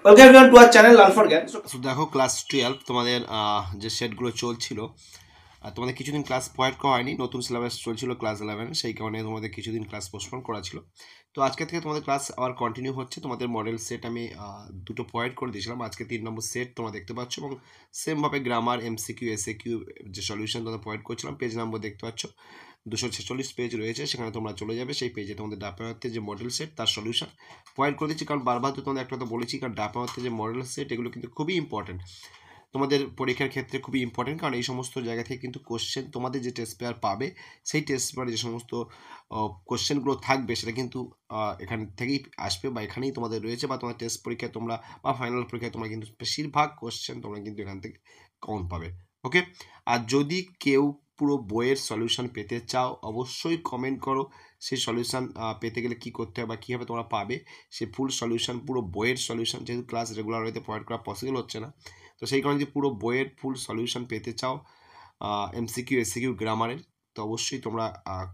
Welcome everyone to our channel learn for জ্ঞান। So দেখো class 12 তোমাদের যে সেটগুলো চলছিল তোমাদের কিছুদিন ক্লাস প্রোভাইড করা হয়নি, নতুন সিলেবাস চলছিল ক্লাস 11, সেই কারণে তোমাদের কিছুদিন ক্লাস পোস্টপোন করা ছিল। তো আজকে থেকে তোমাদের ক্লাস আবার কন্টিনিউ হচ্ছে। তোমাদের মডেল সেট আমি দুটো প্রোভাইড করে দিয়েছিলাম, আজকে 3 নম্বর সেট তোমরা দেখতে পাচ্ছ, এবং সেমভাবে গ্রামার, এমসিকিউ, এসএকিউ যে সলিউশন তোমাদের প্রোভাইড করছিলাম পেজ নম্বর দেখতে পাচ্ছ 246 পেজ রয়েছে, সেখানে তোমরা চলে যাবে। সেই পেজে তোমাদের ডাটা ম্যাথের যে মডেল সেট তার সলিউশন প্রোভাইড করে দিচ্ছি, কারণ বারবার তো তোমাদের একটা তো বলেছি, কারণ ডাটা ম্যাথের যে মডেল সেট এগুলো কিন্তু খুবই ইম্পর্টেন্ট তোমাদের পরীক্ষার ক্ষেত্রে, খুবই ইম্পর্টেন্ট। কারণ এই সমস্ত জায়গা থেকে কিন্তু কোশ্চেন তোমাদের যে টেস্ট পেপার পাবে, সেই টেস্ট পেপারে যে সমস্ত কোশ্চেনগুলো থাকবে সেটা কিন্তু এখান থেকেই আসবে, বা এখানেই তোমাদের রয়েছে, বা তোমার টেস্ট পরীক্ষায় তোমরা বা ফাইনাল পরীক্ষায় তোমরা কিন্তু বেশিরভাগ কোশ্চেন তোমরা কিন্তু এখান থেকে কমন পাবে। ওকে, আর যদি কেউ পুরো বইয়ের সলিউশন পেতে চাও অবশ্যই কমেন্ট করো। সেই সলিউশন পেতে গেলে কী করতে হবে বা কীভাবে তোমরা পাবে সেই ফুল সলিউশন, পুরো বইয়ের সলিউশন, যেহেতু ক্লাস রেগুলার হইতে প্রোভাইড করা পসিবল হচ্ছে না, তো সেই কারণে যদি পুরো বইয়ের ফুল সলিউশন পেতে চাও এমসিকিউ, এসিকিউ, গ্রামারের, তো অবশ্যই তোমরা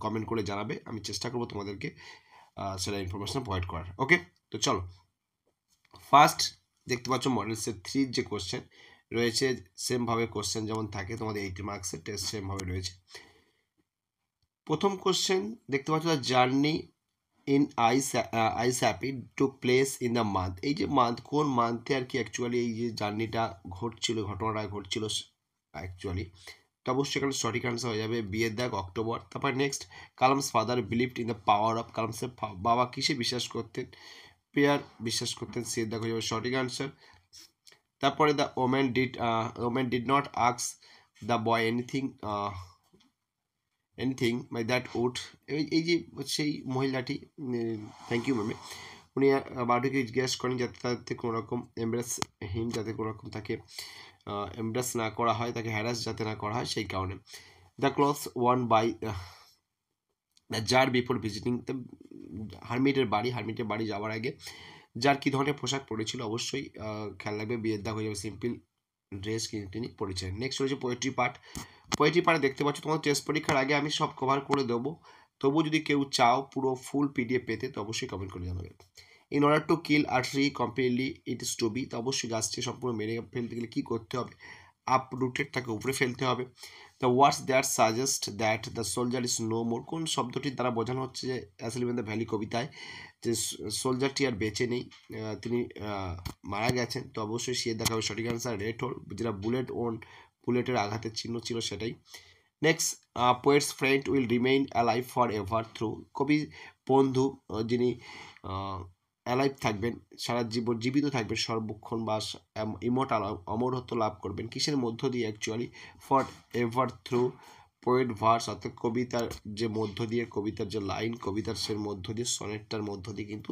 কমেন্ট করে জানাবে। আমি চেষ্টা করবো তোমাদেরকে সেটা ইনফরমেশন প্রোভাইড করার। ওকে, তো চলো ফার্স্ট দেখতে পাচ্ছ মডেল সেট 3 যে কোশ্চেন রয়েছে, সেমভাবে কোশ্চেন যেমন থাকে তোমাদের 80 মার্কসের টেস্ট সেমভাবে রয়েছে। প্রথম কোশ্চেন দেখতে পাচ্ছ, the journey in ice happy took place in the month. এই যে মান্থ, কোন মান্থে আর কি অ্যাকচুয়ালি এই যে জার্নিটা ঘটছিল, ঘটনাটা ঘটছিল অ্যাকচুয়ালি, তো অবশ্যই এখানে সঠিক আনসার হয়ে যাবে বিয়ের দাগ অক্টোবর। তারপর next, Kalam's father believed in the power of, কালামসের বাবা কিসে বিশ্বাস করতেন, প্রেয়ার বিশ্বাস করতেন, সি দাগ হয়ে যাবে সঠিক আনসার। তারপরে the women did not ask the boy anything by that wood, এই যে সেই মহিলাটি, থ্যাংক ইউ ম্যামে, উনি বাবুটিকে জিজ্ঞেস করেন যাতে তাদের কোনো রকম এমব্রেস হিম, যাতে কোনো রকম তাকে এমব্রেস না করা হয়, তাকে হ্যারাস যাতে না করা হয় সেই কারণে। The clothes worn by the tsar before visiting the হারমিটের বাড়ি যাওয়ার আগে যার কী ধরনের পোশাক পরেছিল, অবশ্যই খেয়াল রাখবে, বিয়ের দাগ হয়ে যাবে সিম্পল ড্রেস তিনি পরেছেন। নেক্সট রয়েছে পোয়েট্রি পার্ট। পোয়েট্রি পার্টে দেখতে পাচ্ছ তোমার টেস্ট পরীক্ষার আগে আমি সব কভার করে দেবো, তবু যদি কেউ চাও পুরো ফুল পিডিএফ পেতে তো অবশ্যই কমেন্ট করে জানাবে। In order to kill a tree completely it is to be, তো অবশ্যই গাছটি সম্পূর্ণ মেরে ফেলতে গেলে কী করতে হবে, আপ রুটেড তাকে উপরে ফেলতে হবে। The words that suggest that the soldier is no more, কোন শব্দটির দ্বারা বোঝানো হচ্ছে যে অ্যাসলিভ ইন দ্য ভ্যালি কবিতায় যে সোলজারটি আর বেঁচে নেই, তিনি মারা গেছেন, তো অবশ্যই সে দেখা হবে সঠিক আনসার রেড হোল, যেটা বুলেটের আঘাতের চিহ্ন ছিল সেটাই। Next, poets friend will remain alive for ever through, কবি বন্ধু যিনি অ্যালাইভ থাকবেন, সারা জীবন জীবিত থাকবেন সর্বক্ষণ, বা ইমর্টাল অমরত্ব লাভ করবেন কিসের মধ্য দিয়ে, actually for ever through poet verse, অর্থাৎ কবিতার যে মধ্য দিয়ে, কবিতার যে লাইন, কবিতার সে মধ্য দিয়ে, সনেটটার মধ্য দিয়ে কিন্তু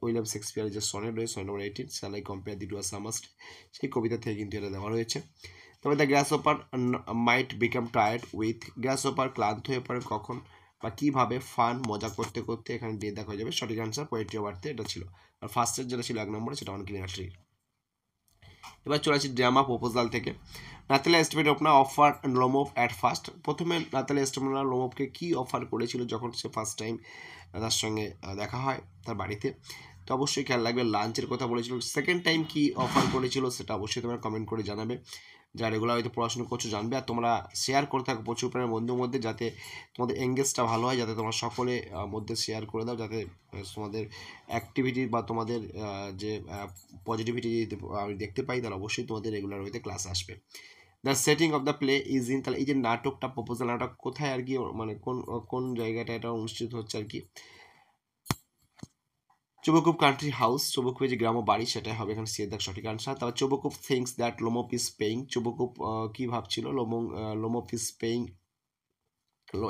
উইলিয়াম শেক্সপিয়ারের যে সনেট রয়েছে sonnet number 18, shall I compare thee to a summer's, সেই কবিতা থেকে কিন্তু এটা দেওয়া রয়েছে। তবে দ্য গ্রাস ওপার মাইট বিকাম টায়ার্ড উইথ, গ্রাস ওপার ক্লান্ত হয়ে পড়ে কখন বা কীভাবে, ফান মজা করতে করতে, এখানে দিয়ে দেখা হয়ে যাবে সঠিক আনসার পোয়েট্রি অফ আর্থে এটা ছিল। আর ফার্স্টের যেটা ছিল 1 নম্বরে সেটা অন ক্লিয়ার ট্রি। এবার চলে আসি ড্রামা প্রপোজাল থেকে। Natalia Stepanovna offer Lomov at first, প্রথমে নাতালিয়া এস্টিমেটনা লোমোভকে কী অফার করেছিল যখন সে ফার্স্ট টাইম তার সঙ্গে দেখা হয় তার বাড়িতে, তো অবশ্যই খেয়াল রাখবে লাঞ্চের কথা বলেছিল। সেকেন্ড টাইম কি অফার করেছিল সেটা অবশ্যই তোমরা কমেন্ট করে জানাবে, যা রেগুলার হয়তো পড়াশোনা করছো জানবে, আর তোমরা শেয়ার করে থাকো প্রচুর পরিমাণে বন্ধুর মধ্যে, যাতে তোমাদের এঙ্গেজটা ভালো হয়, যাতে তোমরা সকলে মধ্যে শেয়ার করে দাও, যাতে তোমাদের অ্যাক্টিভিটি বা তোমাদের যে পজিটিভিটি যদি আমি দেখতে পাই, তাহলে অবশ্যই তোমাদের রেগুলার হইতে ক্লাস আসবে। The setting of the play is in, তাহলে এই যে নাটকটা প্রপোজাল নাটক কোথায় আর কি, মানে কোন কোন জায়গাটা এটা অনুষ্ঠিত হচ্ছে আর কি, চুবকুপ কান্ট্রি হাউস, চুবকুপে যে গ্রাম্য বাড়ি সেটাই হবে এখানে সি দাগ সঠিক আনসার। তারপর চুবকুপ থিংস দ্যাট লোমোপ ইজ পেইং, চুবকুপ কী ভাবছিল, লোমোপ ইজ পেইং,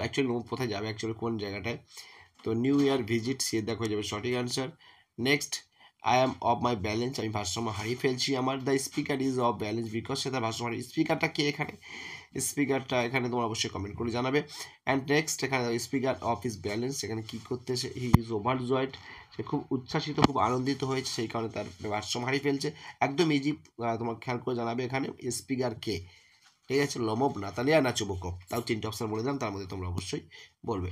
অ্যাকচুয়ালি লোমোপ কোথায় যাবে, অ্যাকচুয়ালি কোন জায়গাটায়, তো নিউ ইয়ার ভিজিট সি দাগ হয়ে যাবে সঠিক answer. Next, I am off my balance, আমি ভারসাম্য হারিয়ে ফেলছি আমার, the speaker is off balance because সে তার ভারসাম্য হারিয়ে, স্পিকারটা কে এখানে, স্পিকারটা এখানে তোমরা অবশ্যই কমেন্ট করে জানাবে। অ্যান্ড নেক্সট, এখানে স্পিকার অফ ইস ব্যালেন্স, এখানে কী করতেছে, হি ইজ ওভার জয়েড, সে খুব উচ্ছ্বাসিত, খুব আনন্দিত হয়েছে, সেই কারণে তার ভারসাম্য হারিয়ে ফেলছে। একদম ইজি, তোমার খেয়াল করে জানাবে এখানে স্পিকার কে, ঠিক আছে, লোমোভ, নাতালিয়া না চুবকভ, তাও 3টে অপশান বলে দিলাম, তার মধ্যে তোমরা অবশ্যই বলবে।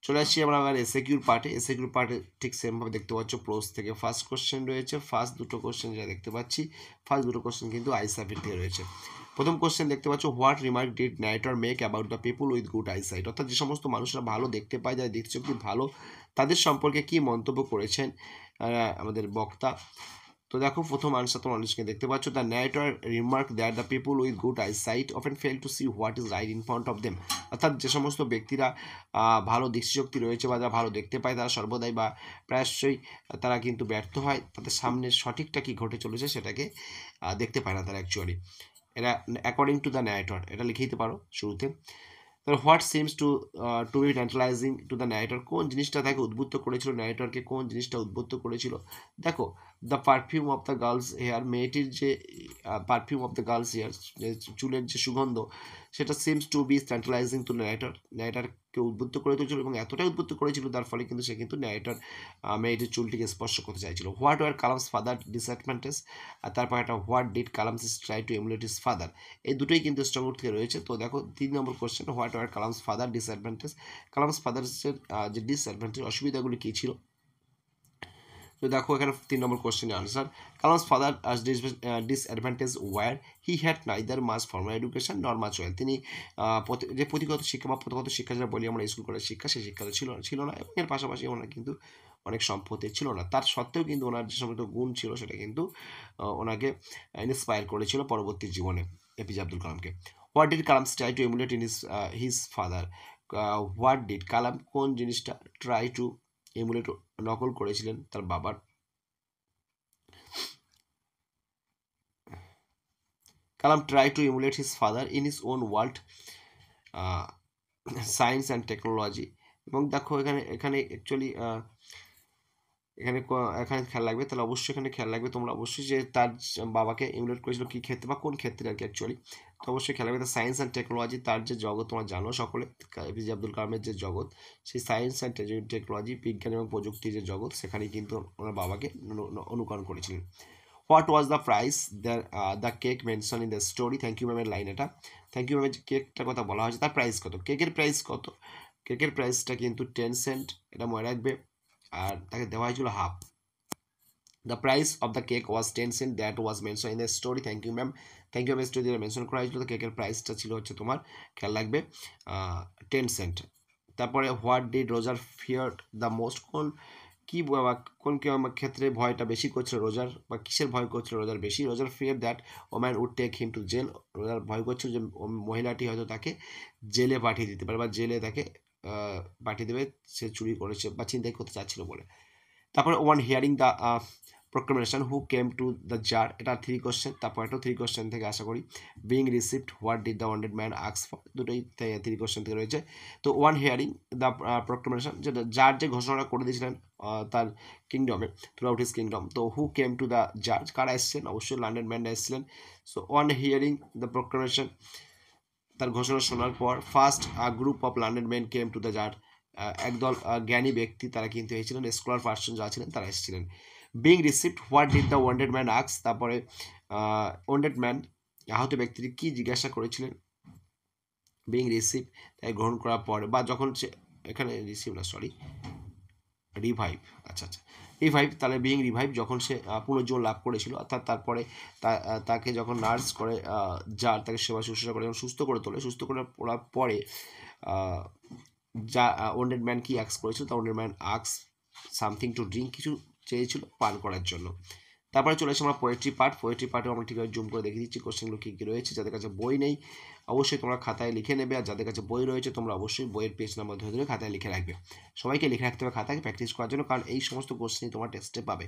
চলে আসছি আমরা আবার এসএকিউর পার্টে। এসএকিউর পার্টে ঠিক সেমভাবে দেখতে পাচ্ছ প্রোস থেকে ফার্স্ট কোশ্চেন রয়েছে। ফার্স্ট দুটো কোশ্চেন যেটা দেখতে পাচ্ছি, ফার্স্ট দুটো কোশ্চেন কিন্তু আইসাইট থেকে রয়েছে। প্রথম কোশ্চেন দেখতে পাচ্ছ, what remark did narrator make about the people with good eyesight, অর্থাৎ যে সমস্ত মানুষরা ভালো দেখতে পায়, যাদের দৃষ্টিশক্তি ভালো, তাদের সম্পর্কে কি মন্তব্য করেছেন আমাদের বক্তা। তো দেখো প্রথম আনসার তোমার অনস্ক্রিনে দেখতে পাচ্ছ, the narrator remark that the people with good eyesight often fail to see what is right in front of them, অর্থাৎ যে সমস্ত ব্যক্তিরা ভালো দৃষ্টিশক্তি রয়েছে বা যারা ভালো দেখতে পায়, তারা সর্বদাই বা প্রায়শই তারা কিন্তু ব্যর্থ হয়, তাদের সামনে সঠিকটা কি ঘটে চলেছে সেটাকে দেখতে পায় না তারা অ্যাকচুয়ালি। এটা অ্যাকর্ডিং টু দ্য ন্যারেটর, এটা লিখে দিতে পারো শুরুতে। তাহলে what seems to be tantalising to the narrator, কোন জিনিসটা তাকে উদ্বুদ্ধ করেছিল, ন্যারেটরকে কোন জিনিসটা উদ্বুদ্ধ করেছিল। দেখো the perfume of the girl's hair, মেয়েটির যে perfume of the girl's hair, যে চুলের যে সুগন্ধ, সেটা seems to be tantalising to narrator, ন্যারেটরকে উদ্বুদ্ধ করে তুলছিল এবং এতটাই উদ্বুদ্ধ করেছিল তার ফলে কিন্তু সে কিন্তু ন্যারেটর মেয়েটির চুলটিকে স্পর্শ করতে চাইছিল। What were Kalam's father disadvantage, আর তারপর একটা what did Kalam's try to emulate his father, এই দুটোই কিন্তু স্ট্রং রুট থেকে রয়েছে। তো দেখো 3 নম্বর question, what are Kalam's father disadvantage, Kalam's ফাদার্সের যে ডিসঅ্যাডভান্টেজ অসুবিধাগুলি কী ছিল। তো দেখো এখানে 3 নম্বর কোশ্চেনের answer, Kalam's father disadvantage was he had neither much formal education nor much wealth, তিনি যে পুঁথিগত শিক্ষা বা প্রথাগত শিক্ষা যেটা বলি আমরা স্কুল কলেজ শিক্ষা, সেই শিক্ষাটা ছিল না, এবং এর পাশাপাশি ওনার কিন্তু অনেক সম্পত্তি ছিল না, তার সত্ত্বেও কিন্তু ওনার যে সমস্ত গুণ ছিল সেটা কিন্তু ওনাকে ইন্সপায়ার করেছিল পরবর্তী জীবনে এপিজে আব্দুল কালামকে। What did Kalam try to emulate in his father, what did Kalam কোন জিনিসটা ট্রাই টু এমুলেট নকল করেছিলেন তার বাবার। Kalam try to emulate his father in his own world science and technology, এবং দেখো এখানে এখানে অ্যাকচুয়ালি এখানে এখানে খেয়াল লাগবে, তাহলে অবশ্যই এখানে খেয়াল লাগবে তোমরা অবশ্যই যে তার বাবাকে এমুলেট করেছিল কী ক্ষেত্রে বা কোন ক্ষেত্রে আর কি অ্যাকচুয়ালি। তো অবশ্যই খেয়াল লাগবে সায়েন্স অ্যান্ড টেকনোলজি, তার যে জগৎ তোমরা জানো সকলে, এপিজে আব্দুল কালামের যে জগৎ, সেই সায়েন্স অ্যান্ড টেকনোলজি বিজ্ঞান এবং প্রযুক্তির যে জগৎ, সেখানে কিন্তু ওনার বাবাকে অনুকরণ করেছিলেন। What was the price the cake mention in the story, thank you ম্যামের লাইন এটা, থ্যাংক ইউ ম্যামের যে কেকটার কথা বলা হয়েছে তার প্রাইস কত, কেকের প্রাইস কত, কেকের প্রাইসটা কিন্তু 10 সেন্ট, এটা মনে রাখবে, আর তাকে দেওয়া হয়েছিল half. The price of the cake was 10 cent, that was mention in the story, thank you ma'am, thank you ma'am, story যেটা মেনশন করা হয়েছিল, তো কেকের প্রাইসটা ছিল হচ্ছে তোমার খেয়াল রাখবে 10 সেন্ট। তারপরে হোয়াট ডিড রোজার ফিয়ার দ্য মোস্ট, কোন ক্ষেত্রে ভয়টা বেশি করছিল রোজার, বা কিসের ভয় করছিল রোজার বেশি, Roger fear that woman would take him to jail, রোজার ভয় করছিল যে মহিলাটি হয়তো তাকে জেলে পাঠিয়ে দিতে পারে বা জেলে তাকে পাঠিয়ে দেবে, সে চুরি করেছে বা ছিনতাই করতে চাচ্ছিল বলে। তারপরে on hearing the proclamation who came to the tsar, এটা 3 কোশ্চেন, তারপর একটা 3 কোশ্চেন থেকে আশা করি being received what did the wanted man আক্স ফর, দুটোই 3 কোশ্চেন থেকে রয়েছে। তো ওয়ান হিয়ারিং দ্য প্রক্লেমেশন, যেটা জার যে ঘোষণাটা করে দিয়েছিলেন তার কিংডমে, থ্রু আউট হিজ কিংডম, তো হু কেম টু দ্য জাজ, কারা এসেছিলেন, অবশ্যই লন্ডন ম্যানরা এসেছিলেন। So on hearing the proclamation, তার ঘোষণা শোনার পর first group of learned men came to the tsar, একদল জ্ঞানী ব্যক্তি তারা কিন্তু এসেছিলেন, স্কলার পার্সন যারা ছিলেন তারা এসেছিলেন। Being received what did the wanted man আক্স, তারপরে ওয়ান্টেড ম্যান আহত ব্যক্তিটি কি জিজ্ঞাসা করেছিলেন, বিং রিসিভ তাই গ্রহণ করার পর, বা যখন সে এখানে রিসিভ না সরি রিভাইভ, আচ্ছা রিভাইভ, তাহলে বিং রিভাইভ যখন সে পুনর্জীবন লাভ করেছিল, অর্থাৎ তারপরে তাকে যখন নার্স করে যার তাকে সেবা শুশ্রূষা করে যখন সুস্থ করে তোলে, সুস্থ করে পড়ার পরে যা ওয়ান্টেড ম্যান কি অ্যাক্স করেছিল, তা ওয়ান্টেড ম্যান আক্স সামথিং টু ড্রিঙ্ক, কিছু চেয়েছিল পান করার জন্য। তারপরে চলে এসে আমরা পোয়েট্রি পার্টেও আমরা ঠিকভাবে জুম করে দেখে দিচ্ছি কোশ্চেনগুলো কী কী রয়েছে। যাদের কাছে বই নেই অবশ্যই তোমরা খাতায় লিখে নেবে, আর যাদের কাছে বই রয়েছে তোমরা অবশ্যই বইয়ের পেজ নাম্বার ধরে ধরে খাতায় লিখে রাখবে। সবাইকে লিখে রাখতে হবে খাতায় প্র্যাকটিস করার জন্য, কারণ এই সমস্ত কোশ্চেনই তোমার টেস্টে পাবে।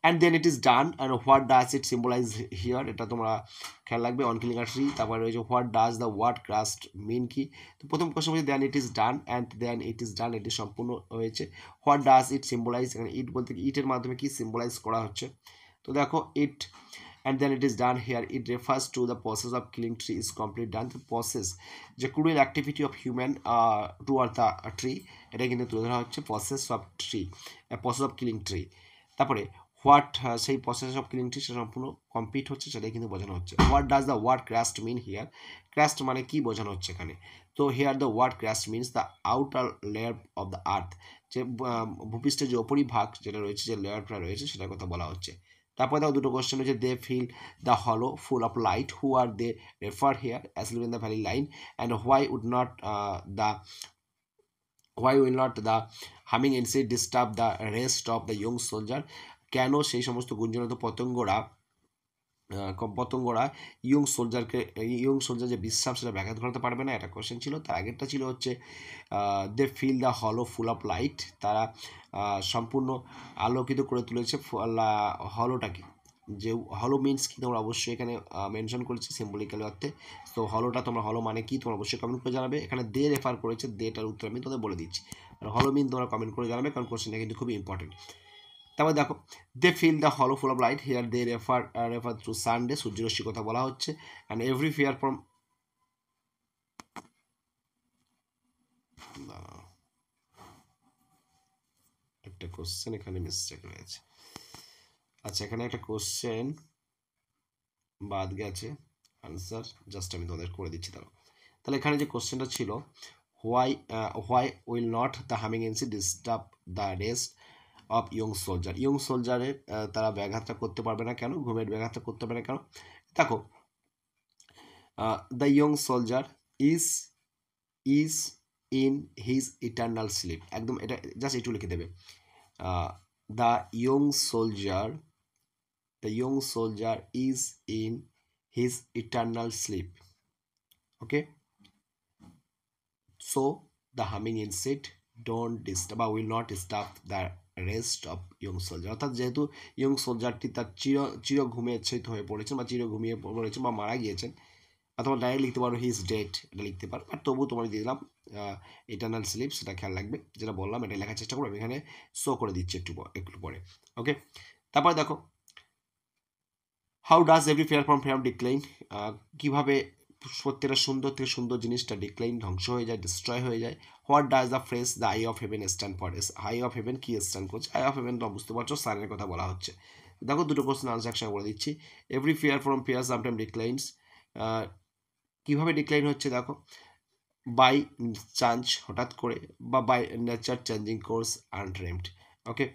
And then it is done, and what does it symbolize here, এটা তোমরা খেয়াল রাখবে, অন কিলিং আ ট্রি। তারপরে রয়েছে what does the word crust mean কি, তো প্রথম কোশ্চেন বলছে then it is done, and then it is done, এটি সম্পূর্ণ হয়েছে। হোয়াট ডাজ ইট সিম্বলাইজ, এখানে ইট বলতে ইটের মাধ্যমে কি সিম্বলাইজ করা হচ্ছে, তো দেখো ইট and then it is done here, it refers to the process of killing tree is complete done, the process যে cruel activity of human toward the tree, এটা কিন্তু তুলে ধরা হচ্ছে process of tree, process of killing tree। তারপরে what সেই process of killing tree সেটা সম্পূর্ণ কমপ্লিট হচ্ছে, সেটাই কিন্তু বোঝানো হচ্ছে। What does the word crust mean here, crust মানে কি বোঝানো হচ্ছে এখানে, তো here the word crust means the outer layer of the earth, যে ভূপৃষ্ঠের যে অপরিভাগ যেটা রয়েছে, যে লেয়ারটা রয়েছে সেটার কথা বলা হচ্ছে। তারপরে দেখো দুটো কোশ্চেন হচ্ছে, দে fill the hollow full of light, who are they refer here as live in the valley line, and the why will not the humming insect disturb the rest of the young soldier, কেন সেই সমস্ত গুঞ্জনত পতঙ্গরা young soldier যে বিশ্রাম সেটা ব্যাঘাত ঘটাতে পারবে না, এটা কোশ্চেন ছিল। তার আগেরটা ছিল হচ্ছে দে fill the hollow full of light, তারা সম্পূর্ণ আলোকিত করে তুলেছে হলোটাকে। যে হলো মিনস কি তোমরা অবশ্যই এখানে মেনশন করেছি সিম্বলিক্যাল অর্থে। তো হলোটা তোমরা হলো মানে কি তোমরা অবশ্যই কমেন্ট করে জানাবে। এখানে দে রেফার করেছে, দেটার উত্তর আমি তোমাদের বলে দিচ্ছি, আর হলো মিন তোমরা কমেন্ট করে জানাবে, কারণ কোশ্চেনটা কিন্তু খুবই ইম্পর্টেন্ট। তারপর দেখো, দে fill the hollow full of light, here they refer through Sunday, সূর্যরশ্মির কথা বলা হচ্ছে, অ্যান্ড এভরি ফিয়ার ফ্রম একটা কোশ্চেন এখানে মিস্টেক রয়েছে। আচ্ছা, এখানে একটা কোশ্চেন বাদ গেছে, আনসার জাস্ট আমি তোমাদের করে দিচ্ছি। তাহলে এখানে যে কোশ্চেনটা ছিল, why will not the humming ইনসি disturb the rest of young soldier, young সোলজারের তারা ব্যাঘাতটা করতে পারবে না কেন, ঘুমের ব্যাঘাতটা করতে পারবে না কেন। দেখো, the young soldier is is in his eternal sleep, একদম এটা জাস্ট একটু লিখে দেবে, the young soldier is in his eternal sleep, okay. So the humming insect don't disturb or will not disturb the rest of young soldier, অর্থাৎ যেহেতু young সোলজারটি তার চির ঘুমিয়েছিত হয়ে পড়েছেন বা চির ঘুমিয়ে পড়েছেন বা মারা গিয়েছেন, অথবা ডাইরেক্ট লিখতে পারো হিজ ডেড, এটা লিখতে পারো, আর তবু তোমার দিয়ে দিলাম ইটার্নাল স্লিপ, সেটা খেয়াল রাখবে, যেটা বললাম এটা লেখার চেষ্টা করবো, আমি এখানে শো করে দিচ্ছি একটু পরে, ওকে। তারপরে দেখো, how does every fair from fair decline, কীভাবে প্রত্যেকটা সুন্দর থেকে সুন্দর জিনিসটা ডিক্লাইন ধ্বংস হয়ে যায়, ডিস্ট্রয় হয়ে যায়। What does the phrase the I of heaven stand for, I of haven কি স্ট্যান্ড করছে, আই অফ হেভেন তো বুঝতে পারছো সানের কথা বলা হচ্ছে। দেখো দুটো কোশ্চেন আনসার একসঙ্গে বলে দিচ্ছি। Every fair from fair sometime declines, কীভাবে ডিক্লাইন হচ্ছে দেখো, বাই চান্স হঠাৎ করে, বা by nature changing course untrimmed, okay,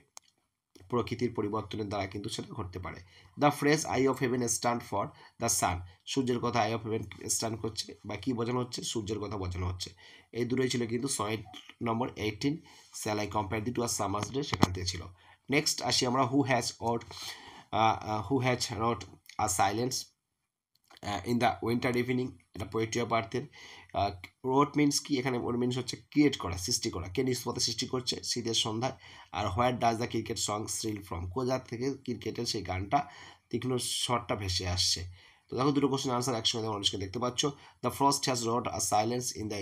প্রকৃতির পরিবর্তনের দ্বারা কিন্তু সেটা ঘটতে পারে। The phrase eye of heaven stand for the sun, সূর্যের কথা আই অফ হেভেন স্ট্যান্ড করছে, বা কি বোঝানো হচ্ছে, সূর্যের কথা বোঝানো হচ্ছে। এই দুটোই ছিল কিন্তু sonnet number 18, shall I compare thee to a summer's day, সেখান থেকে ছিল। নেক্সট আসি আমরা, who has wrought a silence in the winter evening, এটা পোয়েট্রি অফ আর্থের। রোট মিনস কি, এখানে ওর মিনস হচ্ছে ক্রিয়েট করা, সৃষ্টি করা, কে নিষ্পত্তি সৃষ্টি করছে শীতের সন্ধ্যায়। আর where does the cricket song shrill from, কোজার থেকে ক্রিকেটের সেই গানটা তীক্ষ্ণ স্বরটা ভেসে আসছে। তো দেখো দুটো কোশ্চেন আনসার একসঙ্গে মানুষকে দেখতে পাচ্ছ। The frost has wrought a silence in the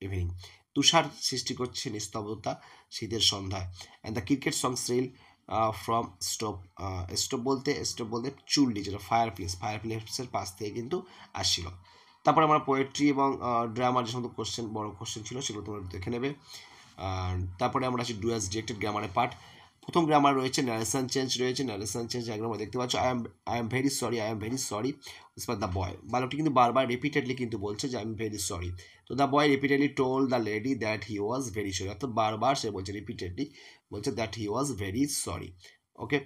evening, তুষার সৃষ্টি করছে নিস্তব্ধতা শীতের সন্ধ্যায়। And the cricket song shrill from stove বলতে চুল্লি, যেটা ফায়ার প্লেসের পাশ থেকে কিন্তু আসছিল। তারপর আমরা পোয়েট্রি এবং ড্রামার যে সমস্ত কোশ্চেন, বড় কোশ্চেন ছিল সেগুলো তোমরা দেখে নেবে। আর তারপরে আমরা আসি ডু অ্যাজ ডিরেক্টেড গ্রামারের পার্ট। প্রথম গ্রামার রয়েছে ন্যারেশন চেঞ্জ রয়েছে, ন্যারেশন চেঞ্জ একদম দেখতে পাচ্ছ, I am very sorry whisper the boy, বালকটি কিন্তু বারবার রিপিটেডলি কিন্তু বলছে যে আই এম ভেরি সরি। তো the boy repeatedly told the lady that he was very sorry, অর্থাৎ বারবার সে বলছে, রিপিটেডলি বলছে that he was very sorry, okay.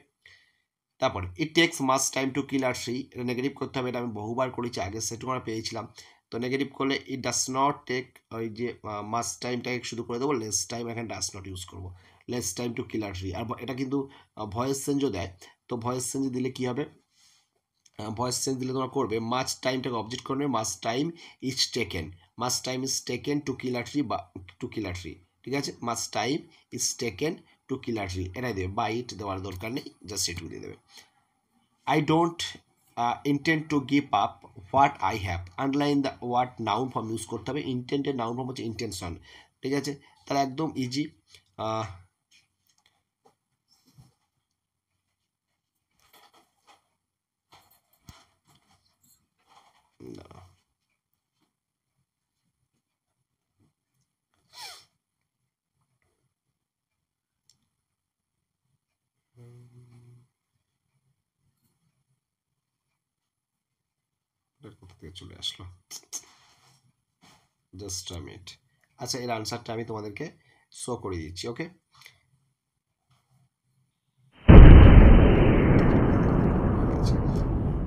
তারপরে it takes much time to kill a tree, এটা নেগেটিভ করতে হবে, এটা আমি বহুবার করেছি আগে, সেটু আমরা পেয়েছিলাম। তো নেগেটিভ করলে ইট ডাস নট টেক, ওই যে মাস টাইমটাকে শুধু করে দেবো লেস টাইম, এখানে ডাস নট ইউজ করবো, less time to kill a tree. আর এটা কিন্তু ভয়েস চেঞ্জও দেয়, তো ভয়েস চেঞ্জ দিলে কি হবে, ভয়েস চেঞ্জ দিলে তোমরা করবে মাস টাইমটাকে অবজেক্ট করবে, much time is taken to kill a tree, বা টু কিল আ ট্রি, ঠিক আছে, much time is taken to kill a tree, এটাই দেবে, বা ইট দেওয়ার দরকার নেই, জাস্ট এটুকু দিয়ে দেবে। I don't intend to give up what I have, underline the word noun form use করতে হবে, ইন্টেন্টের নাউন ফর্ম হচ্ছে ইন্টেনশন, ঠিক আছে, তাহলে একদম ইজি। কোথা থেকে চলে আসলো, জাস্ট আ মিনিট। আচ্ছা, এর আনসারটা আমি তোমাদেরকে শো করে দিচ্ছি। Okay,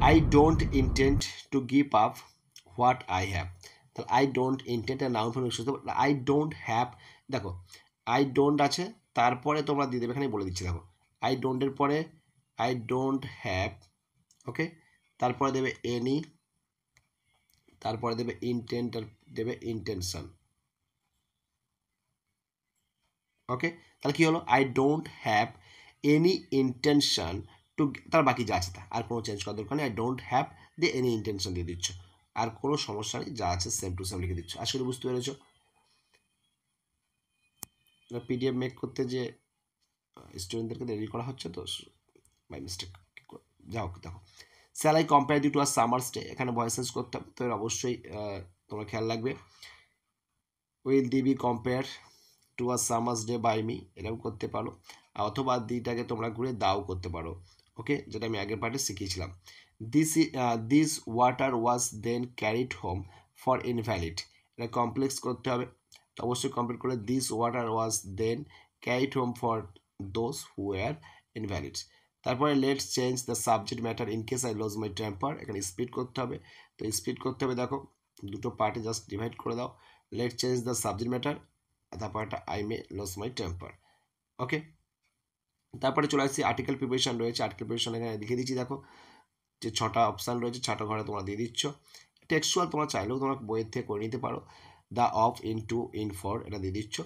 I don't intend to give up what I have. তাহলে I don't intend noun form use করতে হবে। আই ডোন্ট হ্যাভ, দেখো আই ডোন্ট আছে, তারপরে তোমরা দিয়ে দেবে, এখানে বলে দিচ্ছি দেখো, আই ডোন্টের পরে আই ডোন্ট হ্যাভ, ওকে, তারপরে দেবে এনি, তারপরে দেবে ইন্টেন্ট, আর দেবে ইন্টেনশন। ওকে, তাহলে কি হলো, I don't have any intention to, তার বাকি যা আছে তা, আর কোনো চেঞ্জ করার দরকার নেই। আই ডোন্ট হ্যাভ দিয়ে এনি ইন্টেনশন দিয়ে দিচ্ছ, আর কোনো সমস্যা নেই, যা আছে সেম টু সেম লিখে দিচ্ছ। আশা করি বুঝতে পেরেছো। পিডিএফ মেক করতে যে স্টুডেন্টদেরকে রেডি করা হচ্ছে তো বাই মিস্টেক, যাও দেখো, shall I compare thee to our summer's day, এখানে ভয়েস চেঞ্জ করতে হবে, তো এর অবশ্যই তোমরা খেয়াল রাখবে। Will thee be compare to our summer's day by me, এরকম করতে পারো, অথবা দিটাকে তোমরা ঘুরে দাও করতে পারো। ওকে, যেটা আমি আগের পার্টে শিখিয়েছিলাম। This water was then carried home for invalid, এটা কমপ্লেক্স করতে হবে, তো অবশ্যই কমপ্লিট করে this water was then carried home for those who are invalid. তারপরে let's change the subject matter in case I lose my temper, এখানে speed করতে হবে, তো স্পিড করতে হবে, দেখো দুটো পার্টে জাস্ট ডিভাইড করে দাও, let's change the subject matter, তারপরটা I may lose my temper. Okay, তারপরে চলে আসছি আর্টিকেল প্রিপারেশন রয়েছে, আর্টিকেল প্রিপারেশন এখানে লিখে দিচ্ছি, দেখো যে 6টা অপশান রয়েছে, 6টা ঘরে তোমরা দিয়ে দিচ্ছ। টেক্সচুয়াল তোমরা চাইলেও তোমরা বইয়ের থেকে করে নিতে পারো, the of, in to, in for, এটা দিয়ে দিচ্ছ।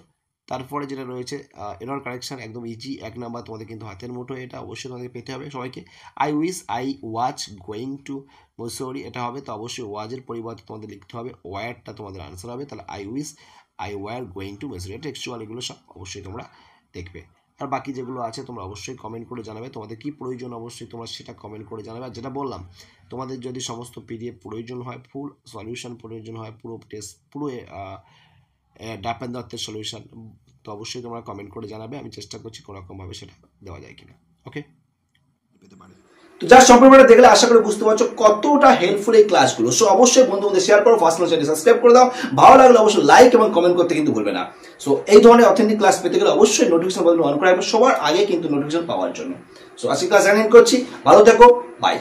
তারপরে যেটা রয়েছে এরর কারেকশন, একদম ইজি, 1 নাম্বার তোমাদের কিন্তু হাতের মুঠো, এটা অবশ্যই তোমাদের পেতে হবে সবাইকে। I wish I was going to Mussoorie, এটা হবে, তো অবশ্যই ওয়াজের পরিবর্তে তোমাদের লিখতে হবে ওয়ারটা তোমাদের আনসার হবে, তাহলে I wish I were going to Mussoorie, textual এগুলো সব অবশ্যই তোমরা দেখবে। আর বাকি যেগুলো আছে তোমরা অবশ্যই কমেন্ট করে জানাবে, তোমাদের কি প্রয়োজন অবশ্যই তোমরা সেটা কমেন্ট করে জানাবে। আর যেটা বললাম, তোমাদের যদি সমস্ত পিডিএফ প্রয়োজন হয়, ফুল সলিউশন প্রয়োজন হয়, পুরো টেস্ট, পুরো ডাপেন দত্তের সলিউশন, তো অবশ্যই তোমরা কমেন্ট করে জানাবে, আমি চেষ্টা করছি কোনোরকমভাবে সেটা দেওয়া যায় কিনা। ওকে, পেতে পারে। তো যার সম্পূর্ণটা দেখলে আশা করি বুঝতে পারছো কতটা হেল্পফুল এই ক্লাসগুলো। সো অবশ্যই বন্ধুদের শেয়ার করো, ফার্স্ট চ্যানেল সাবস্ক্রাইব করে দাও, ভালো লাগলে অবশ্যই লাইক এবং কমেন্ট করতে কিন্তু ভুলবে না। সো এই ধরনের অথেন্টিক ক্লাস পেতে গেলে অবশ্যই নোটিফিকেশন বাটন অন করে রাখবে সবার আগে কিন্তু নোটিফিকেশন পাওয়ার জন্য। সো আজকে ক্লাস এন্ড করছি, ভালো থেকো, বাই।